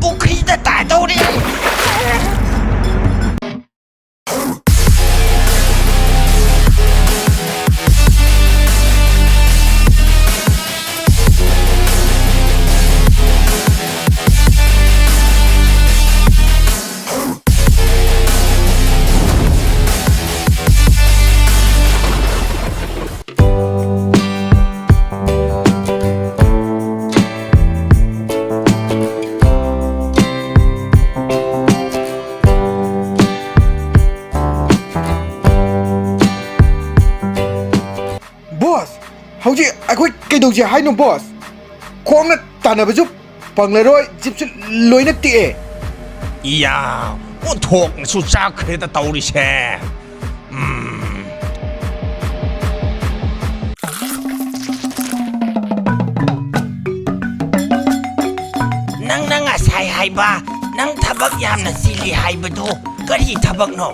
ꯄꯨꯈ꯭ꯔꯤꯗ ꯇꯥꯗꯧꯔꯦ ꯕꯣꯁ ꯍꯧꯖꯤꯛ ꯑꯩꯈꯣꯏ ꯀꯩꯗꯧꯁꯦ ꯍꯥꯏꯅꯣ ꯕꯣꯁ ꯈꯣꯡꯅ ꯇꯥꯟꯅꯕꯁꯨ ꯐꯪꯂꯔꯣꯏ ꯖꯤꯞꯁꯨ ꯂꯣꯏꯅ ꯇꯦꯛꯑꯦ 이야 온통 짝해다 떠오르세 ꯅꯪꯅ ꯉꯁꯥꯏ ꯍꯥꯏꯕ ꯅꯪ ꯊꯕꯛ ꯌꯥꯝꯅ ꯆꯤꯜꯂꯤ ꯍꯥꯏꯕꯗꯨ ꯀꯔꯤ ꯊꯕꯛꯅꯣ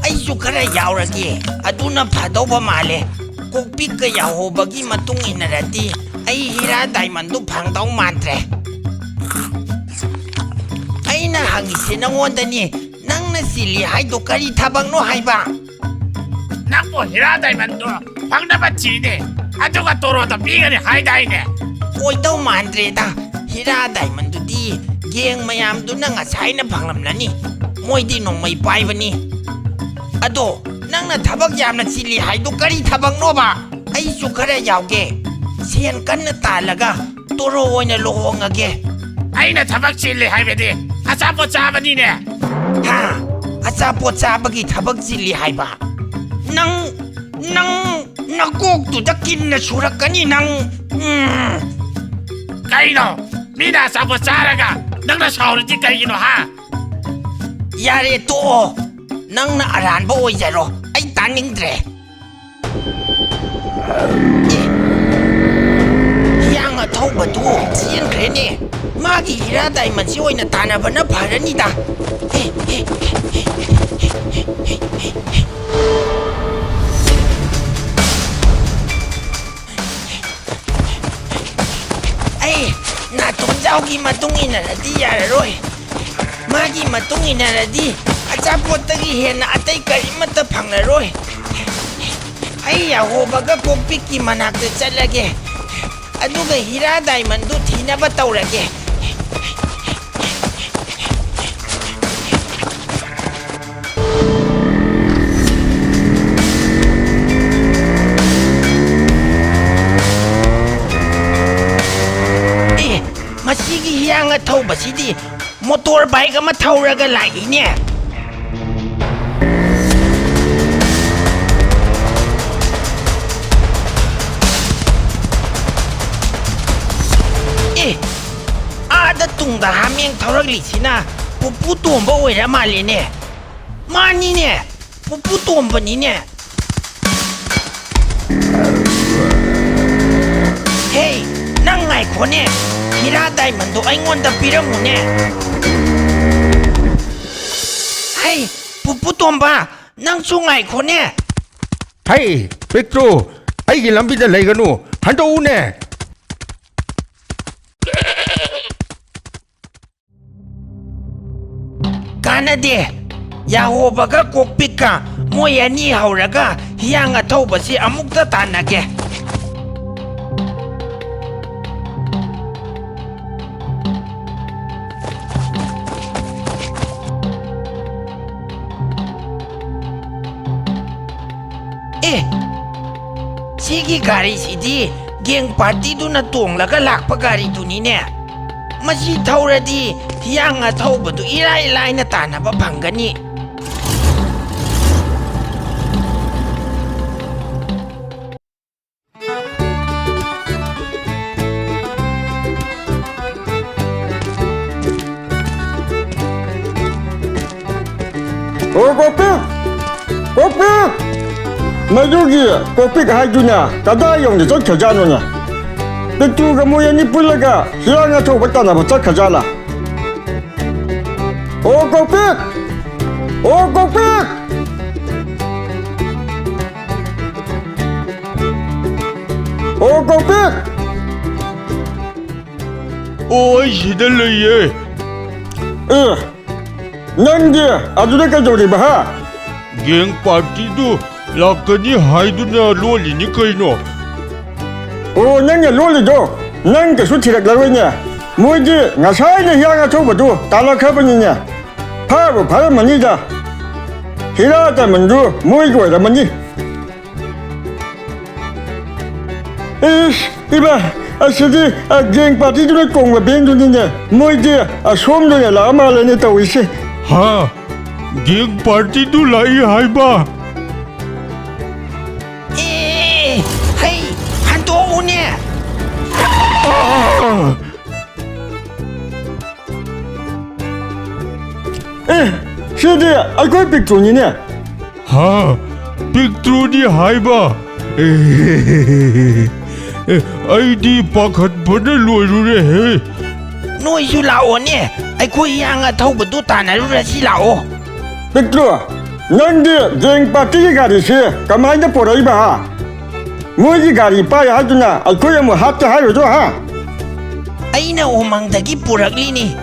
ꯑꯩꯁꯨ ꯈꯔ ꯌꯥꯎꯔꯒꯦ ꯑꯗꯨꯅ ꯐꯗꯧꯕ ꯃꯥꯜꯂꯦ ꯀꯣꯛꯄꯤꯛꯀ ꯌꯥꯎꯍꯧꯕꯒꯤ ꯃꯇꯨꯡ ꯏꯟꯅꯔꯗꯤ ꯑꯩ ꯍꯤꯔꯥ ꯗꯥꯏꯃꯟꯗꯨ ꯐꯪꯗꯧ ꯃꯥꯟꯗ꯭ꯔꯦ ꯑꯩꯅ ꯍꯪꯉꯤꯁꯦ ꯅꯪꯉꯣꯟꯗꯅꯤ ꯅꯪꯅ ꯆꯤꯜꯂꯤ ꯍꯥꯏꯗꯣ ꯀꯔꯤ ꯊꯕꯛꯅꯣ ꯍꯥꯏꯕ ꯅꯪꯕꯨ ꯍꯤꯔꯥ ꯗꯥꯏꯃꯟꯗꯣ ꯐꯪꯅꯕ ꯊꯤꯅꯤ ꯑꯗꯨꯒ ꯇꯣꯔꯣꯗ ꯄꯤꯒꯅꯤ ꯍꯥꯏꯗꯥꯏꯅꯦ ꯑꯣꯏꯗꯧ ꯃꯥꯟꯗ꯭ꯔꯦꯗ ꯍꯤꯔꯥ ꯗꯥꯏꯃꯟꯗꯨꯗꯤ ꯒꯦꯡ ꯃꯌꯥꯝꯗꯨꯅ ꯉꯁꯥꯏꯅ ꯐꯪꯂꯝꯂꯅꯤ ꯃꯣꯏꯗꯤ ꯅꯣꯡꯃꯩ ꯄꯥꯏꯕꯅꯤ ꯑꯗꯣ ꯅꯪꯅ ꯊꯕꯛ ꯌꯥꯝꯅ ꯆꯤꯜꯂꯤ ꯍꯥꯏꯗꯣ ꯀꯔꯤ ꯊꯕꯛꯅꯣꯕ ꯑꯩꯁꯨ ꯈꯔ ꯌꯥꯎꯒꯦ ꯁꯦꯟ ꯀꯟꯅ ꯇꯥꯜꯂꯒ ꯇꯣꯔꯣ ꯑꯣꯏꯅ ꯂꯨꯍꯣꯡꯉꯒꯦ ꯑꯩꯅ ꯊꯕꯛ ꯆꯤꯜꯂꯤ ꯍꯥꯏꯕꯗꯤ ꯑꯆꯥꯄꯣꯠ ꯆꯥꯕꯅꯤꯅꯦ ꯍꯥ ꯑꯆꯥꯄꯣꯠ ꯆꯥꯕꯒꯤ ꯊꯕꯛ ꯆꯤꯜꯂꯤ ꯍꯥꯏꯕ ꯅꯪ ꯅꯀꯣꯛꯇꯨꯗ ꯀꯤꯟꯅ ꯁꯨꯔꯛꯀꯅꯤ ꯅꯪ ꯀꯩꯅꯣ ꯃꯤꯅ ꯑꯆꯥꯄꯣꯠ ꯆꯥꯔꯒ ꯅꯪꯅ ꯁꯥꯎꯔꯤꯗꯤ ꯀꯩꯒꯤꯅꯣ ꯍꯥ ꯌꯥꯔꯦ ꯇꯣꯛꯑꯣ ꯅꯪꯅ ꯑꯔꯥꯟꯕ ꯑꯣꯏꯖꯔꯣ ꯑꯩ ꯇꯥꯅꯤꯡꯗ꯭ꯔꯦ ꯍꯤꯌꯥꯡ ꯑꯊꯧꯕꯗꯨ ꯆꯦꯟꯈ꯭ꯔꯦꯅꯦ ꯃꯥꯒꯤ ꯍꯤꯔꯥ ꯗꯥꯏꯃꯟꯁꯤ ꯑꯣꯏꯅ ꯇꯥꯟꯅꯕꯅ ꯐꯔꯅꯤꯗ ꯑꯩ ꯅꯥꯇꯣꯟꯖꯥꯎꯒꯤ ꯃꯇꯨꯡ ꯏꯟꯅꯔꯗꯤ ꯌꯥꯔꯔꯣꯏ ꯃꯥꯒꯤ ꯃꯇꯨꯡ ꯏꯟꯅꯔꯗꯤ ꯑꯆꯥꯄꯣꯠꯇꯒꯤ ꯍꯦꯟꯅ ꯑꯇꯩ ꯀꯔꯤꯃꯠꯇ ꯐꯪꯂꯔꯣꯏ ꯑꯩ ꯌꯥꯍꯣꯕꯒ ꯀꯣꯛꯄꯤꯛꯀꯤ ꯃꯅꯥꯛꯇ ꯆꯠꯂꯒꯦ ꯑꯗꯨꯒ ꯍꯤꯔꯥ ꯗꯥꯏꯃꯟꯗꯨ ꯊꯤꯅꯕ ꯇꯧꯔꯒꯦ ꯃꯁꯤꯒꯤ ꯍꯤꯌꯥꯡ ꯑꯊꯧꯕꯁꯤꯗꯤ ꯃꯣꯇꯣꯔ ꯕꯥꯏꯛ ꯑꯃ ꯊꯧꯔꯒ ꯂꯥꯛꯏꯅꯦ ꯑꯥꯗ ꯇꯨꯡꯗ ꯍꯥꯃꯦꯡ ꯊꯧꯔꯛꯂꯤꯁꯤꯅ ꯄꯨꯄꯨ ꯇꯣꯝꯕ ꯑꯣꯏꯔ ꯃꯥꯜꯂꯦꯅꯦ ꯃꯥꯅꯤꯅꯦ ꯄꯨꯄꯨ ꯇꯣꯝꯕꯅꯤꯅꯦ ꯍꯦ ꯅꯪ ꯉꯥꯏꯈꯣꯅꯦ ꯍꯤꯔꯥ ꯗꯥꯏꯃꯟꯗꯣ ꯑꯩꯉꯣꯟꯗ ꯄꯤꯔꯝꯃꯨꯅꯦ ꯍꯩ ꯄꯨꯄꯨ ꯇꯣꯝꯕ ꯅꯪꯁꯨ ꯉꯥꯏꯈꯣꯅꯦ ꯍꯩ ꯄꯤꯛꯇ꯭ꯔꯨ ꯑꯩꯒꯤ ꯂꯝꯕꯤꯗ ꯂꯩꯒꯅꯨ ꯍꯟꯗꯣꯛꯎꯅꯦ ꯀꯥꯟꯅꯗꯦ ꯌꯥꯍꯣꯕꯒ ꯀꯣꯛꯄꯤꯛꯀ ꯃꯣꯏ ꯑꯅꯤ ꯍꯧꯔꯒ ꯍꯤꯌꯥꯡ ꯑꯊꯧꯕꯁꯤ ꯑꯃꯨꯛꯇ ꯇꯥꯟꯅꯒꯦ ꯁꯤꯒꯤ ꯒꯥꯔꯤꯁꯤꯗꯤ ꯒꯦꯡ ꯄꯥꯔꯇꯤꯗꯨꯅ ꯇꯣꯡꯂꯒ ꯂꯥꯛꯄ ꯒꯥꯔꯤꯗꯨꯅꯤꯅꯦ ꯃꯁꯤ ꯊꯧꯔꯗꯤ ꯍꯤꯌꯥꯡ ꯑꯊꯧꯕꯗꯨ ꯏꯔꯥꯏ ꯂꯥꯏꯅ ꯇꯥꯟꯅꯕ ꯐꯪꯒꯅꯤ ꯀꯣꯛꯄꯤꯛ ꯀꯣꯛꯄꯤꯛ ꯃꯗꯨꯒꯤ ꯀꯣꯛꯄꯤꯛ ꯍꯥꯏꯗꯨꯅ ꯀꯗꯥꯏ ꯌꯧꯅ ꯆꯠꯈ꯭ꯔꯖꯥꯠꯅꯣꯅꯦ ꯄꯤꯛꯇ꯭ꯔꯨꯒ ꯃꯣꯏ ꯑꯅꯤ ꯄꯨꯜꯂꯒ ꯍꯤꯌꯥꯡ ꯑꯊꯧꯕ ꯇꯥꯟꯅꯕ ꯆꯠꯈ꯭ꯔꯖꯥꯠꯂꯥ ꯀꯣꯛꯄꯤꯛ ꯀꯣꯛꯄꯤꯛ ꯀꯣꯛꯄꯤꯛ 오, 시달려예. 넌게 아주네 가져오리바 하. 갱 파티도 라카니 하이두나 롤리니 거이노. 오, 넌게 롤리도 넌게 수치락라로냐. 뭐지? 나사이네 향아 초보도 달라카버니냐. 파고 바람만이다. 히라다 먼저 뭐이고 라만이. 이봐, 아시디 갱 파티도 공부 벤도니냐. 뭐지? 소음도냐 라마라네 타위시. 하, 갱 파티도 라이 하이바. 헤이, 한도 오네. 시디 아이고 빅존이네. 하, 빅트로니 하이바. 아이디 바깥 번에 로이루레. 노이수 라오네. 아이코이 양아 타오버도 따나루라시 라오. 빅트로, 넌게 갱 파티 가리시 가만히 보라이바. 뭐지 가리 빠야 하주나 아이코야 뭐 하트 하요죠 하. 아이나 오망다기 뿌락리니.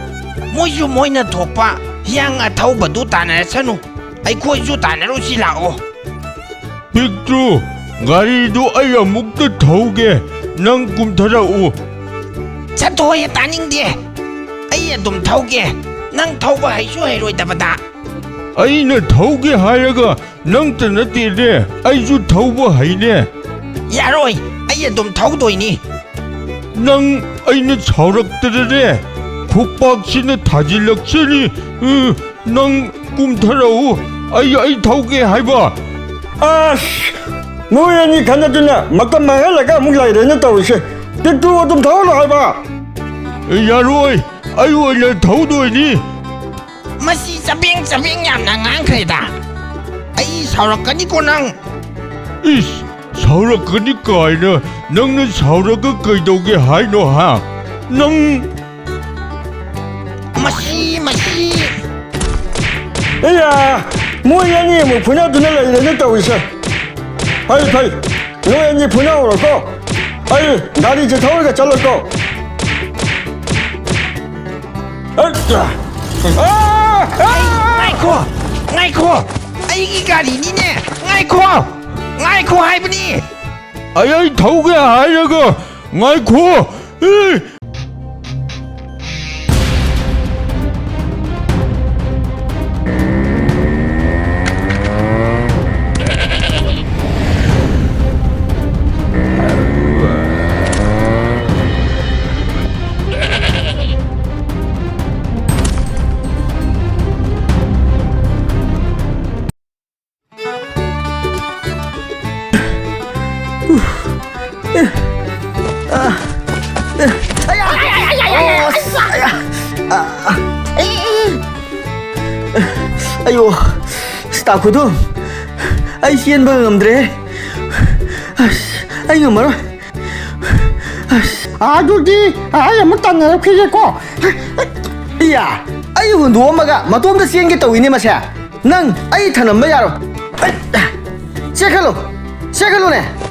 모이수 모이나 토파. 양아 타오버도 따나라사누. 아이코이수 따나루시 라오. 빅트로, 가리도 아야 묵다 타오게. 난 꿈타라오. 차토에 따닝데. 아이야 좀 타오게. 낭 타오버 하이수 해로이다바다. 아이나 타오게 하야가 난 떠나띠래. 아이주 타오버 하이네. 야로이. 아이야 좀 타오도이니. 난 아이나 차락들으래. 국박씨나 다질락시니. 난 꿈타라오. 아이 타오게 하이바. 아씨, 뭐야니 간다주나 막간 망할라가 묵라이래는 따오시. 빅트로 좀 더울라 하이바. 야로이. 아이고 나 타오도이니. 마시 사빙 얌나 앙크레다. 아이 사락가니고 낭. 이씨, 사우라크니까 아이나 낭는 사우라크 거이도게 하이노 하. 낭. 마시. 에야, 뭐야니 뭐 분야주나라 이래는 따오시. 하이, 뭐야니 분야오라고. 아이, 나리 이제 더울가 잘랐고. 아이코. 아이기 가리니네. 아이코 하이브니. 아이 타오게 하야가. 아이고. 아유, 스타코도 아이 시엔 방음드래. 아이 엄마로. 아주지, 아이 뭐 딴나라 피겠고. 야, 아이고 너 엄마가 마tom다 시엔 게 떠이네 마샤. 난 아이 타는 마야로. 시작할로네.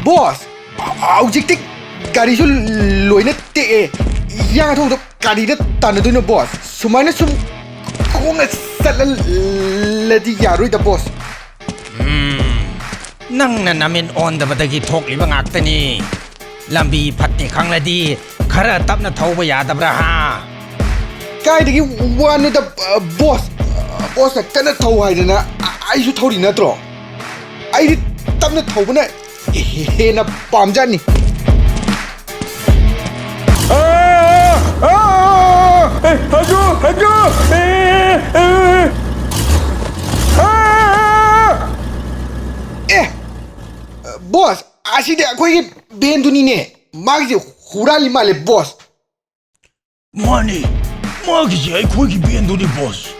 Boss, objective garisho loina te yang atau untuk gari na tanah tu na boss. Sumana sum kung na salal ladi yaro ita boss. 낭나 나면 온다바다기 톡리방 악더니 람비 팟니 강라디 가라 땀나 타오버 야다브라 하. Kaya dagi wano da boss. Boss na kana tau hai na ai su tau di na tro. Ai di tam na tau na na pamjani. 하죠. Boss, asih dia aku ini bendu ni ne. Magi hurali male boss. 마니, 마기지 아이코기 비엔도니 보스.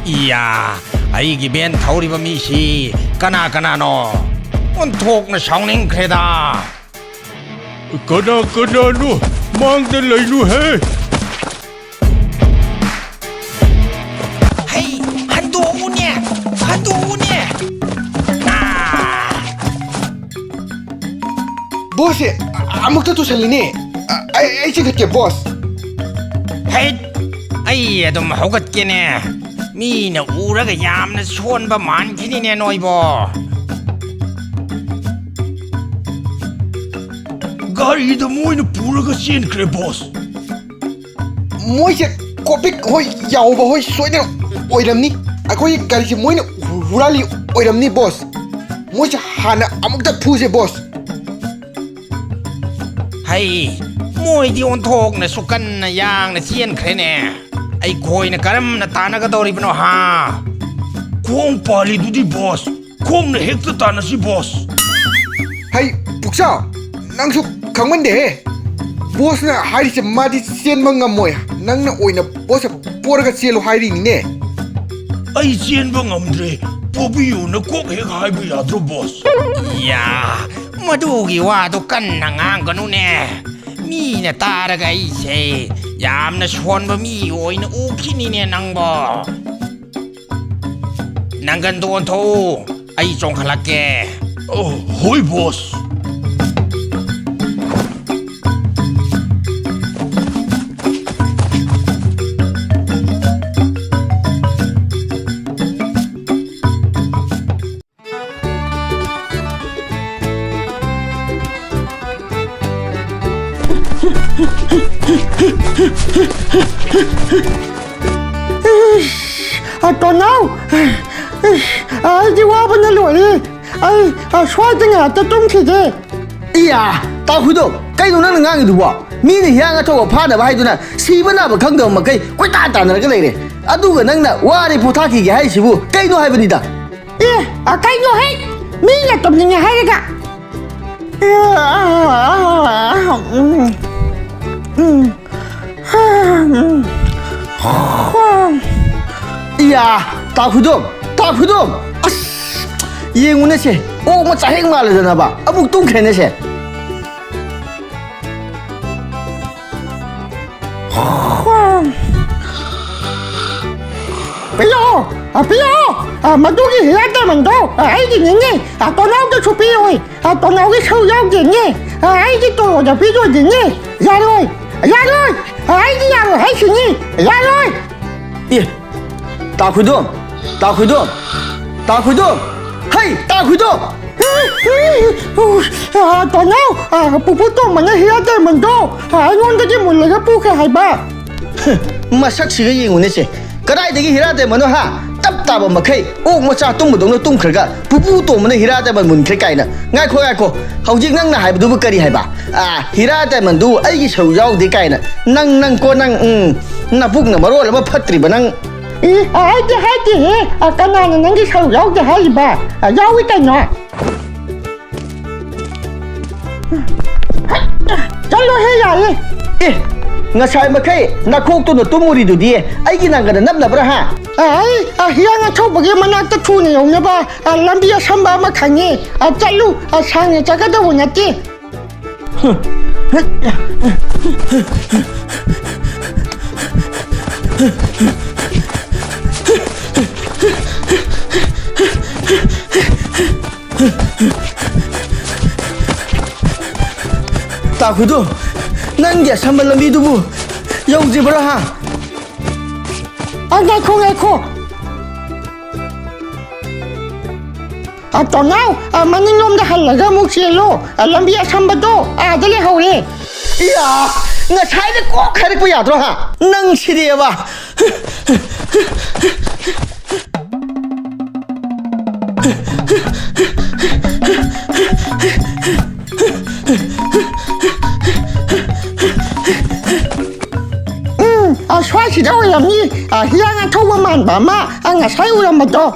이야 아이기 벤 타오리바 미시 까나노 온톡나 샤오닝 크레다. 까나노 망들 라이누 해. ꯕꯣꯁꯁꯦ ꯑꯃꯨꯛꯇ ꯇꯨꯁꯜꯂꯤꯅꯦ ꯑꯩ ꯆꯤꯡꯈꯠꯀꯦ ꯕꯣꯁ ꯍꯩꯠ ꯑꯩ ꯑꯗꯨꯝ ꯍꯧꯒꯠꯀꯦꯅꯦ ꯃꯤꯅ ꯎꯔꯒ ꯌꯥꯝꯅ ꯁꯣꯟꯕ ꯃꯥꯟꯈꯤꯅꯤꯅꯦ ꯅꯣꯏꯕꯣ ꯒꯥꯔꯤꯗ ꯃꯣꯏꯅ ꯄꯨꯔꯒ ꯆꯦꯟꯈ꯭ꯔꯦ ꯕꯣꯁ ꯃꯣꯏꯁꯦ ꯀꯣꯄꯤꯛ ꯍꯣꯏ ꯌꯥꯎꯕ ꯍꯣꯏ ꯁꯣꯏꯗꯅ ꯑꯣꯏꯔꯝꯅꯤ ꯑꯩꯈꯣꯏꯒꯤ ꯒꯥꯔꯤꯁꯦ ꯃꯣꯏꯅ ꯍꯨꯔꯥꯜꯂꯤ ꯑꯣꯏꯔꯝꯅꯤ ꯕꯣꯁ ꯃꯣꯏꯁꯦ ꯍꯥꯟꯅ ꯑꯃꯨꯛꯇ ꯐꯨꯁꯦ ꯕꯣꯁ ꯍꯩ ꯃꯣꯏꯗꯤ ꯑꯣꯟꯊꯣꯛꯅꯁꯨ ꯀꯟꯅ ꯌꯥꯡꯅ ꯆꯦꯟꯈ꯭ꯔꯦꯅꯦ ꯑꯩꯈꯣꯏꯅ ꯀꯔꯝꯅ ꯇꯥꯟꯅꯒꯗꯧꯔꯤꯕꯅꯣ ꯍꯥ ꯈꯣꯡ ꯄꯥꯜꯂꯤꯗꯨꯗꯤ ꯕꯣꯁ ꯈꯣꯡꯅ ꯍꯦꯛꯇ ꯇꯥꯟꯅꯁꯤ ꯕꯣꯁ ꯍꯩ ꯄꯨꯛꯆꯥꯎ ꯅꯪꯁꯨ ꯈꯪꯃꯟꯗꯦꯍꯦ ꯕꯣꯁꯅ ꯍꯥꯏꯔꯤꯁꯦ ꯃꯥꯗꯤ ꯆꯦꯟꯕ ꯉꯝꯃꯣꯏ ꯅꯪꯅ ꯑꯣꯏꯅ ꯕꯣꯁ ꯄꯣꯔꯒ ꯆꯦꯜꯂꯨ ꯍꯥꯏꯔꯤꯅꯤꯅꯦ ꯑꯩ ꯆꯦꯟꯕ ꯉꯝꯗ꯭ꯔꯦ ꯄꯣꯕꯤꯌꯨꯅ ꯀꯣꯛ ꯍꯦꯛ ꯍꯥꯏꯕ ꯌꯥꯗ꯭ꯔꯣ ꯕꯣꯁ ꯌꯥ ꯃꯗꯨꯒꯤ ꯋꯥꯗꯣ ꯀꯟꯅ ꯉꯥꯡꯒꯅꯨꯅꯦ ꯃꯤꯅ ꯇꯥꯔꯒ ꯑꯩꯁꯦ ꯌꯥꯝꯅ ꯁꯣꯟꯕ ꯃꯤ ꯑꯣꯏꯅ ꯎꯈꯤꯅꯤꯅꯦ ꯅꯪꯕꯣ ꯅꯪꯒꯟꯗꯣ ꯑꯣꯟꯊꯣꯛꯎ ꯑꯩ ꯆꯣꯡꯈꯠꯂꯛꯀꯦ ꯍꯣꯏ Bose Tonau, di wabana lori, swai ngata tumkhige. Iya, ta khudo, kai do nang ngang du wa. Mi ni hyang atho pha da bai du na, si bana ba khang do ma kai, koi ta ta na ga le re. Adu ga nang na wa ri putha ki ge hai sibu, kai no hai bani da. Kai no hai. Mi ya tom ni hai ga. Iya, ta khudum. As, yeng una se. Oh, ma chaheng ma le na ba. Abuk tung khe ne se. Piyo, madugi hiyata man do. Ai di ni. Tonau de chu piyo. Tonau ge chou yao de ni. Ai di to da piyo de ni. Ya rồi. Ai di ya hai shi ni. Ya rồi. Ta khudum. Hey, ta khudum. Tonau, puputo mana hiyata man do. Ai ngon de mun le ga pu kha hai ba. Masak si ga yeng une se. Kadai de hira de mano ha. Tap ta ba makai. O macha tum bu dong na tum khirga. Puputo mana hira de man mun khir kai na. Ngai kho. Haujik nang na hai bu bu kari hai ba. Hira de man du ai gi chou yau de kai na. Nang ko nang na puk na maro la ma phatri ba nang. Ai de hai de he. Kana na nang gi chou yau de hai ba. Yau wi kai no. Chalo he ya ye. Ngasai makai na khok tu no tumuri du di ai gi nang ga nap na bra ha ai hiang a chou bage manak ta thu ne yong na ba lambi a samba ma khange chalu sang ne chaga da wona ti ta khudu nang ge sambal lambi du bu yau ji bra ha ngai kho Tonau, maning nom da halaga mu chelo lambi samba do da le hore iya nga chai de ko khari pu ya dro ha nang chiri ba swai si đâu làm gì hiang ăn thâu màn bà ma ăn sai u làm mà to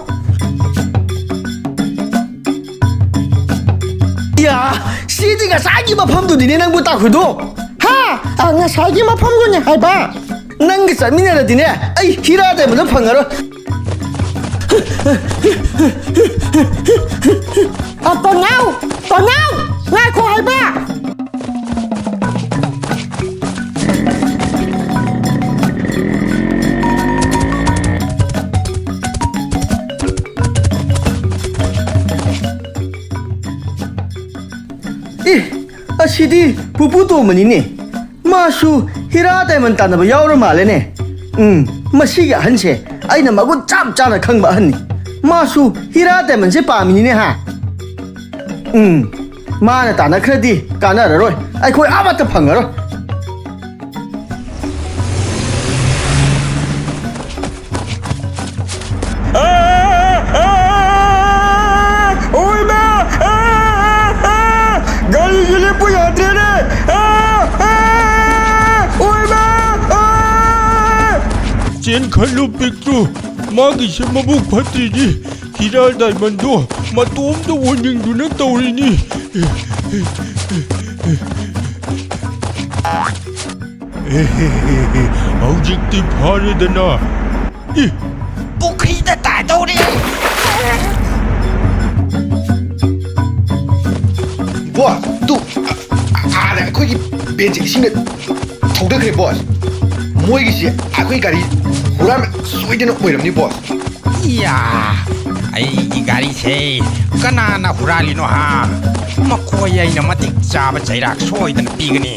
ya si đi cái sai gì mà phong tụi đi năng bu ta khử đô ha ăn sai gì mà phong luôn nhỉ hai ba năng cái sai mình là đi nè ai khi ra đây mà nó phong rồi Tonau ngay cô hai ba ꯑꯁꯤꯗꯤ ꯄꯨꯄꯨ ꯇꯣꯝꯕꯅꯤꯅꯦ ꯃꯥꯁꯨ ꯍꯤꯔꯥ diamond ꯇꯥꯟꯅꯕ ꯌꯥꯎꯔ ꯃꯥꯜꯂꯦꯅꯦ ꯃꯁꯤꯒꯤ ꯑꯍꯟꯁꯦ ꯑꯩꯅ ꯃꯒꯨꯟ ꯆꯞ ꯆꯥꯅ ꯈꯪꯕ ꯑꯍꯟꯅꯤ ꯃꯥꯁꯨ ꯍꯤꯔꯥ ꯗꯥꯏꯃꯟꯁꯦ ꯄꯥꯝꯃꯤꯅꯤꯅꯦ ꯍꯥ ꯃꯥꯅ ꯇꯥꯟꯅꯈ꯭ꯔꯗꯤ ꯀꯥꯟꯅꯔꯔꯣꯏ ꯑꯩꯈꯣꯏ ꯑꯃꯠꯇ ꯐꯪꯉꯔꯣꯏ गाड़ी के लिए कोई यात्री ने ꯆꯦꯟ ꯈꯜꯂꯨ ꯄꯤꯛꯇ꯭ꯔꯨ ꯃꯥꯒꯤꯁꯦ ꯃꯕꯨꯛ ꯐꯠꯇ꯭ꯔꯤꯅꯤ ꯍꯤꯔꯥ ꯗꯥꯏꯃꯟꯗꯣ ꯃꯇꯣꯝꯇ ꯑꯣꯏꯅꯤꯡꯗꯨꯅ ꯇꯧꯔꯤꯅꯤ ꯍꯧꯖꯤꯛꯇꯤ ꯐꯥꯔꯦꯗꯅ ꯄꯨꯈ꯭ꯔꯤꯗ ꯇꯥꯗꯧꯔꯦ ꯕꯣꯁ ꯇꯨ ꯑꯥꯗ ꯑꯩꯈꯣꯏꯒꯤ ꯕꯦꯟꯁꯦ ꯏꯁꯤꯡꯅ ꯊꯧꯗꯈ꯭ꯔꯦ ꯕꯣꯁ ꯃꯣꯏꯒꯤꯁꯦ ꯑꯩꯈꯣꯏ ꯒꯥꯔꯤ ꯍꯨꯔꯥꯟꯕ ꯁꯣꯏꯗꯅ ꯑꯣꯏꯔꯝꯅꯤ ꯕꯣꯁ ꯏꯌꯥ ꯑꯩꯒꯤ ꯒꯥꯔꯤꯁꯦ ꯀꯅꯥꯅ ꯍꯨꯔꯥꯜꯂꯤꯅꯣ ꯍꯥ ꯃꯈꯣꯏ ꯑꯩꯅ ꯃꯇꯤꯛ ꯆꯥꯕ ꯆꯩꯔꯥꯛ ꯁꯣꯏꯗꯅ ꯄꯤꯒꯅꯤ